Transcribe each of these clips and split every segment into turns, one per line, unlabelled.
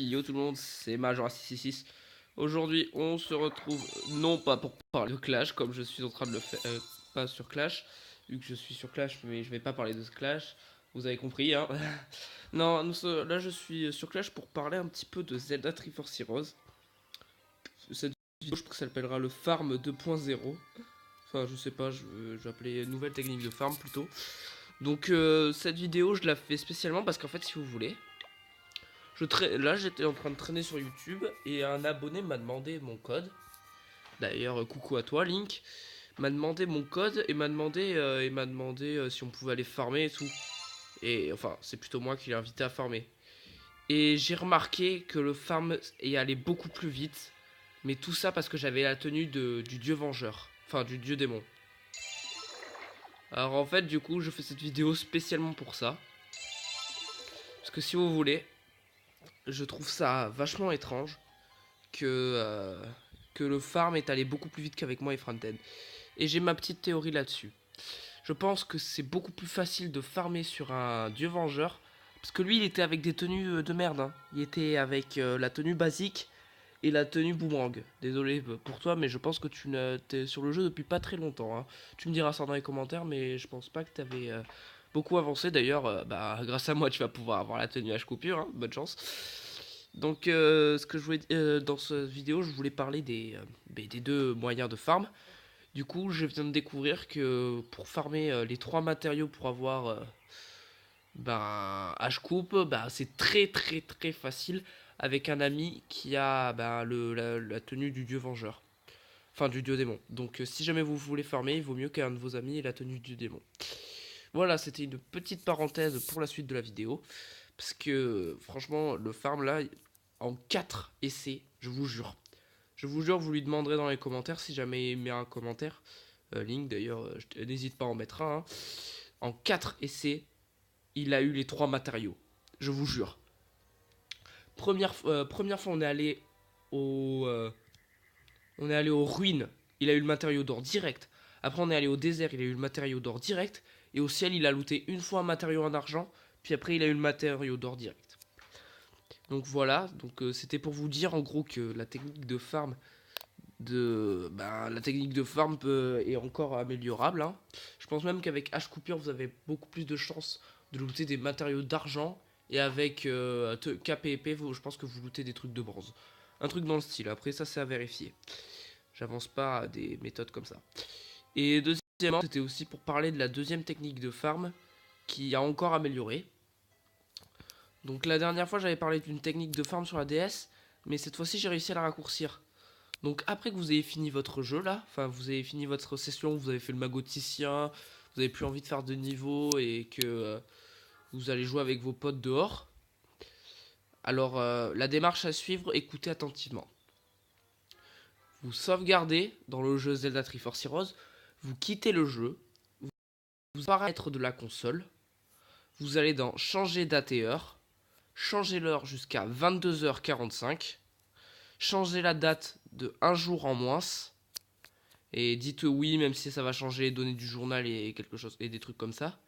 Yo tout le monde, c'est Majora666. Aujourd'hui, on se retrouve non pas pour parler de Clash, comme je suis en train de le faire, pas sur Clash, vu que je suis sur Clash, mais je vais pas parler de Clash. Vous avez compris, hein. Non, là je suis sur Clash pour parler un petit peu de Zelda Triforce Heroes. Cette vidéo, je pense que ça s'appellera le Farm 2.0. Enfin, je sais pas, je vais appeler nouvelle technique de farm plutôt. Donc, cette vidéo, je la fais spécialement parce qu'en fait, si vous voulez, là, j'étais en train de traîner sur YouTube et un abonné m'a demandé mon code. D'ailleurs, coucou à toi, Link. M'a demandé mon code et m'a demandé, si on pouvait aller farmer et tout. Et enfin, c'est plutôt moi qui l'ai invité à farmer. Et j'ai remarqué que le farm est allé beaucoup plus vite. Mais tout ça parce que j'avais la tenue du dieu vengeur. Enfin, du dieu démon. Alors en fait, du coup, je fais cette vidéo spécialement pour ça. Parce que si vous voulez, je trouve ça vachement étrange que le farm est allé beaucoup plus vite qu'avec moi et Franten. Et j'ai ma petite théorie là-dessus. Je pense que c'est beaucoup plus facile de farmer sur un dieu vengeur. Parce que lui, il était avec des tenues de merde. Hein. Il était avec la tenue basique et la tenue boomerang. Désolé pour toi, mais je pense que tu es sur le jeu depuis pas très longtemps. Hein. Tu me diras ça dans les commentaires, mais je pense pas que tu avais beaucoup avancé. D'ailleurs, grâce à moi, tu vas pouvoir avoir la tenue H coupure. Hein. Bonne chance. Donc, ce que je voulais dans cette vidéo, je voulais parler des deux moyens de farm. Du coup, je viens de découvrir que pour farmer les trois matériaux pour avoir H-coupe, c'est très très très facile avec un ami qui a la tenue du dieu vengeur. Enfin, du dieu démon. Donc, si jamais vous voulez farmer, il vaut mieux qu'un de vos amis ait la tenue du démon. Voilà, c'était une petite parenthèse pour la suite de la vidéo. Parce que, franchement, le farm là, en 4 essais, je vous jure. Je vous jure, vous lui demanderez dans les commentaires si jamais il met un commentaire. Link d'ailleurs, n'hésite pas à en mettre un. Hein. En 4 essais, il a eu les 3 matériaux. Je vous jure. Première fois, on est allé aux ruines. Il a eu le matériau d'or direct. Après, on est allé au désert. Il a eu le matériau d'or direct. Et au ciel, il a looté une fois un matériau en argent. Puis après, il a eu le matériau d'or direct. Donc voilà. Donc c'était pour vous dire en gros que la technique de farm est encore améliorable. Hein. Je pense même qu'avec H coupure, vous avez beaucoup plus de chances de looter des matériaux d'argent. Et avec KP et épée, je pense que vous lootez des trucs de bronze. Un truc dans le style. Après, ça, c'est à vérifier. J'avance pas à des méthodes comme ça. Et deuxièmement, c'était aussi pour parler de la deuxième technique de farm qui a encore amélioré. Donc la dernière fois, j'avais parlé d'une technique de farm sur la DS. Mais cette fois-ci, j'ai réussi à la raccourcir. Donc après que vous ayez fini votre jeu là, enfin vous avez fini votre session, vous avez fait le magoticien, vous avez plus envie de faire de niveau et que vous allez jouer avec vos potes dehors. Alors la démarche à suivre, écoutez attentivement. Vous sauvegardez dans le jeu Zelda Triforce Heroes, vous quittez le jeu, vous paramètres de la console, vous allez dans changer date et heure, changez l'heure jusqu'à 22h45, changez la date de 1 jour en moins. Et dites oui, même si ça va changer, donner du journal et quelque chose et des trucs comme ça.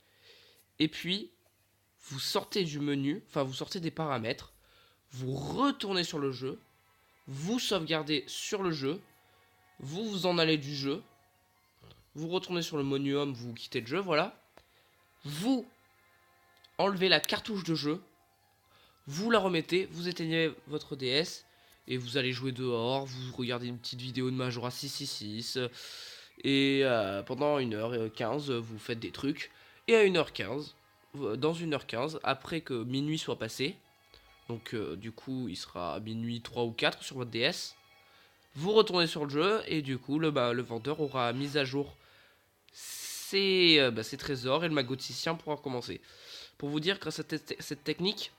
Et puis, vous sortez du menu, enfin vous sortez des paramètres, vous retournez sur le jeu, vous sauvegardez sur le jeu, vous en allez du jeu, vous retournez sur le menu home, vous quittez le jeu, voilà. Vous enlevez la cartouche de jeu, vous la remettez, vous éteignez votre DS et vous allez jouer dehors, vous regardez une petite vidéo de Majora 666 et pendant 1h15 vous faites des trucs et à 1h15, dans 1h15, après que minuit soit passé, donc du coup il sera minuit 3 ou 4 sur votre DS, vous retournez sur le jeu et du coup le vendeur aura mis à jour ses trésors et le magoticien pourra commencer. Pour vous dire, grâce à cette technique,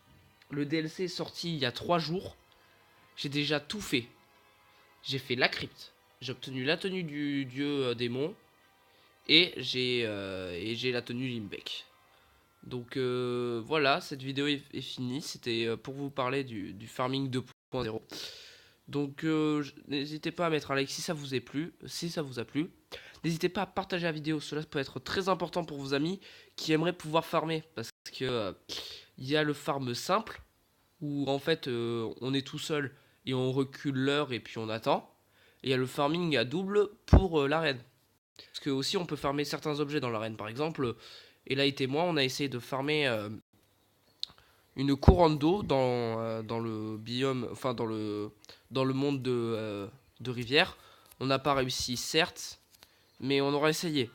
le DLC est sorti il y a 3 jours. J'ai déjà tout fait. J'ai fait la crypte. J'ai obtenu la tenue du dieu démon. Et j'ai la tenue Limbeck. Donc voilà, cette vidéo est finie. C'était pour vous parler du farming 2.0. Donc n'hésitez pas à mettre un like si ça vous a plu. N'hésitez pas à partager la vidéo. Cela peut être très important pour vos amis qui aimeraient pouvoir farmer. Parce que il y a le farm simple. où en fait on est tout seul et on recule l'heure et puis on attend. Et il y a le farming à double pour l'arène. Parce que aussi on peut farmer certains objets dans l'arène. Par exemple, Elite et moi on a essayé de farmer une courante d'eau dans le biome, enfin dans le monde de rivière. On n'a pas réussi certes, mais on aura essayé.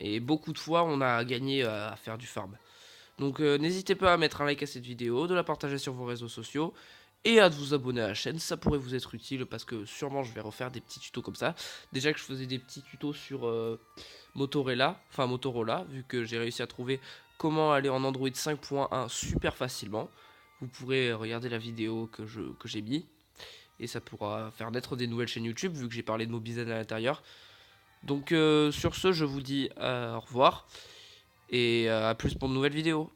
Et beaucoup de fois on a gagné à faire du farm. Donc n'hésitez pas à mettre un like à cette vidéo, de la partager sur vos réseaux sociaux et à vous abonner à la chaîne, ça pourrait vous être utile parce que sûrement je vais refaire des petits tutos comme ça. Déjà que je faisais des petits tutos sur Motorola, vu que j'ai réussi à trouver comment aller en Android 5.1 super facilement. Vous pourrez regarder la vidéo que j'ai mis et ça pourra faire naître des nouvelles chaînes YouTube vu que j'ai parlé de Mobizen à l'intérieur. Donc sur ce, je vous dis au revoir et à plus pour de nouvelles vidéos.